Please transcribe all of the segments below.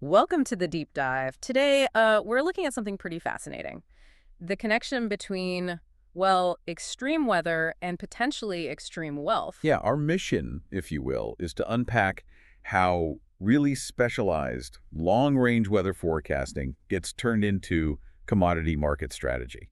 Welcome to the deep dive. Today, we're looking at something pretty fascinating. The connection between, well, extreme weather and potentially extreme wealth. Yeah, our mission, if you will, is to unpack how really specialized long-range weather forecasting gets turned into commodity market strategy.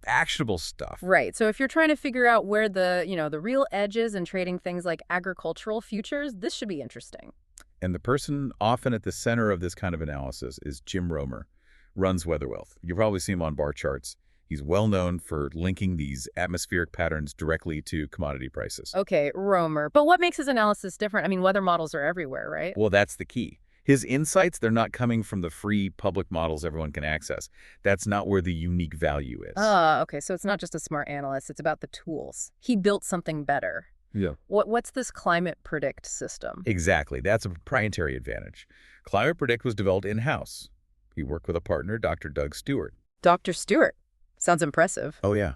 Actionable stuff. Right. So if you're trying to figure out where the real edge is in trading things like agricultural futures, this should be interesting. And the person often at the center of this kind of analysis is Jim Romer, runs Weather Wealth. You've probably seen him on bar charts. He's well known for linking these atmospheric patterns directly to commodity prices. Okay, Romer. But what makes his analysis different? I mean, weather models are everywhere, right? Well, that's the key. His insights, they're not coming from the free public models everyone can access. That's not where the unique value is. Okay. So it's not just a smart analyst. It's about the tools. He built something better. Yeah. What's this climate predict system? Exactly. That's a proprietary advantage. Climate Predict was developed in-house. He worked with a partner, Dr. Doug Stewart. Dr. Stewart. Sounds impressive. Oh, yeah.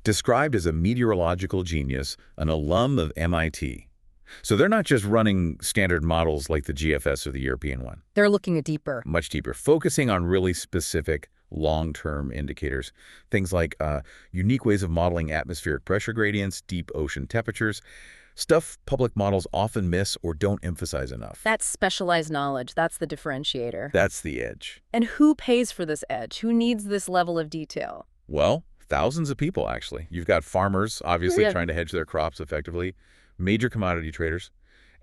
Described as a meteorological genius, an alum of MIT. So they're not just running standard models like the GFS or the European one. They're looking deeper. Much deeper, focusing on really specific long-term indicators. Things like unique ways of modeling atmospheric pressure gradients, deep ocean temperatures, stuff public models often miss or don't emphasize enough. That's specialized knowledge. That's the differentiator. That's the edge. And who pays for this edge? Who needs this level of detail? Well, thousands of people, actually. You've got farmers, obviously, Yeah. trying to hedge their crops effectively, major commodity traders,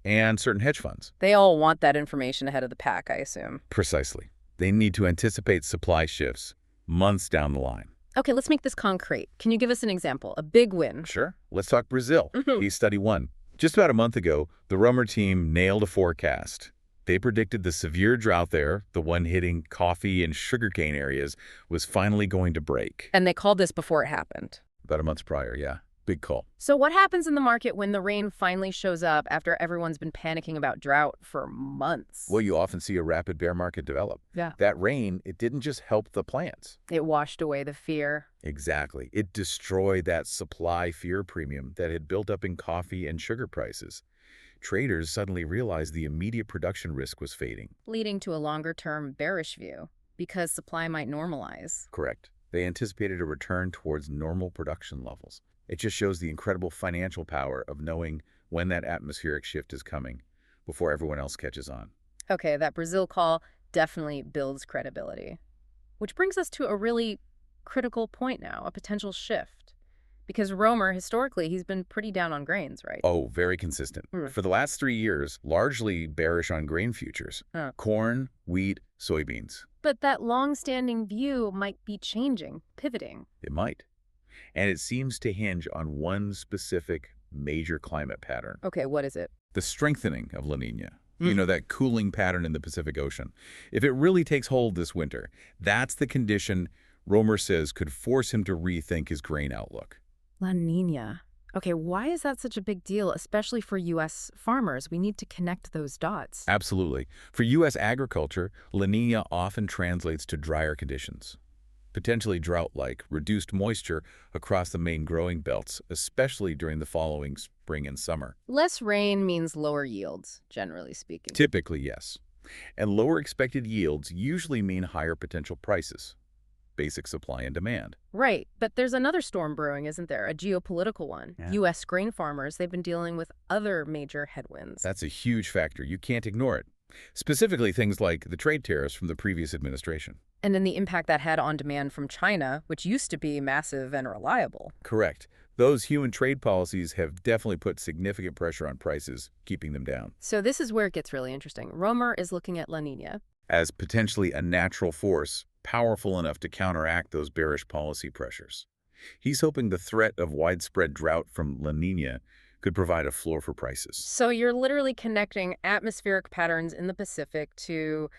and certain hedge funds. They all want that information ahead of the pack, I assume. Precisely. They need to anticipate supply shifts months down the line. Okay, let's make this concrete. Can you give us an example? A big win. Sure. Let's talk Brazil. Mhm. Case study 1. Just about a month ago, the Romer team nailed a forecast. They predicted the severe drought there, the one hitting coffee and sugarcane areas, was finally going to break. And they called this before it happened. About a month prior, yeah. Big call. So what happens in the market when the rain finally shows up after everyone's been panicking about drought for months? Well, you often see a rapid bear market develop. Yeah. That rain, it didn't just help the plants. It washed away the fear. Exactly. It destroyed that supply fear premium that had built up in coffee and sugar prices. Traders suddenly realized the immediate production risk was fading. Leading to a longer-term bearish view, because supply might normalize. Correct. They anticipated a return towards normal production levels. It just shows the incredible financial power of knowing when that atmospheric shift is coming before everyone else catches on. Okay, that Brazil call definitely builds credibility. Which brings us to a really critical point now, a potential shift. Because Romer, historically, he's been pretty down on grains, right? Oh, very consistent. Mm. For the last 3 years, largely bearish on grain futures. Huh. Corn, wheat, soybeans. But that long-standing view might be changing, pivoting. It might. And it seems to hinge on one specific major climate pattern. Okay, what is it? The strengthening of La Niña. You know, that cooling pattern in the Pacific Ocean. If it really takes hold this winter, that's the condition Romer says could force him to rethink his grain outlook. La Niña. Okay, why is that such a big deal, especially for U.S. farmers? We need to connect those dots. Absolutely. For U.S. agriculture, La Niña often translates to drier conditions. Potentially drought-like, reduced moisture across the main growing belts, especially during the following spring and summer. Less rain means lower yields, generally speaking. Typically, yes. And lower expected yields usually mean higher potential prices. Basic supply and demand. Right, but there's another storm brewing, isn't there? A geopolitical one. Yeah. U.S. grain farmers, they've been dealing with other major headwinds. That's a huge factor. You can't ignore it. Specifically, things like the trade tariffs from the previous administration. And then the impact that had on demand from China, which used to be massive and reliable. Correct. Those human trade policies have definitely put significant pressure on prices, keeping them down. So this is where it gets really interesting. Romer is looking at La Niña as potentially a natural force, powerful enough to counteract those bearish policy pressures. He's hoping the threat of widespread drought from La Niña could provide a floor for prices. So you're literally connecting atmospheric patterns in the Pacific to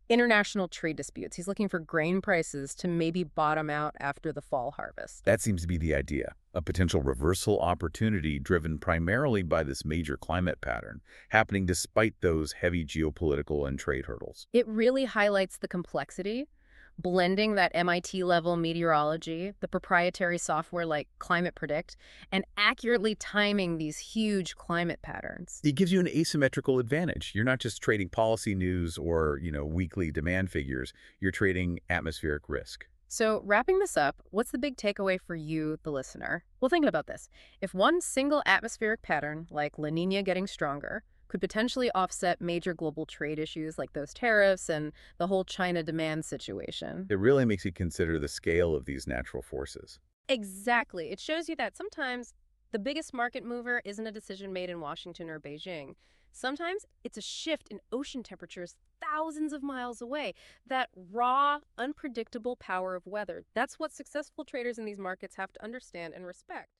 international trade disputes. He's looking for grain prices to maybe bottom out after the fall harvest. That seems to be the idea, a potential reversal opportunity driven primarily by this major climate pattern, happening despite those heavy geopolitical and trade hurdles. It really highlights the complexity. blending that MIT-level meteorology, the proprietary software like Climate Predict, and accurately timing these huge climate patterns. It gives you an asymmetrical advantage. You're not just trading policy news or, weekly demand figures. You're trading atmospheric risk. So, wrapping this up, what's the big takeaway for you, the listener? Well, think about this. If one single atmospheric pattern, like La Nina getting stronger, could potentially offset major global trade issues like those tariffs and the whole China demand situation. It really makes you consider the scale of these natural forces. Exactly. It shows you that sometimes the biggest market mover isn't a decision made in Washington or Beijing. Sometimes it's a shift in ocean temperatures thousands of miles away. That raw, unpredictable power of weather. That's what successful traders in these markets have to understand and respect.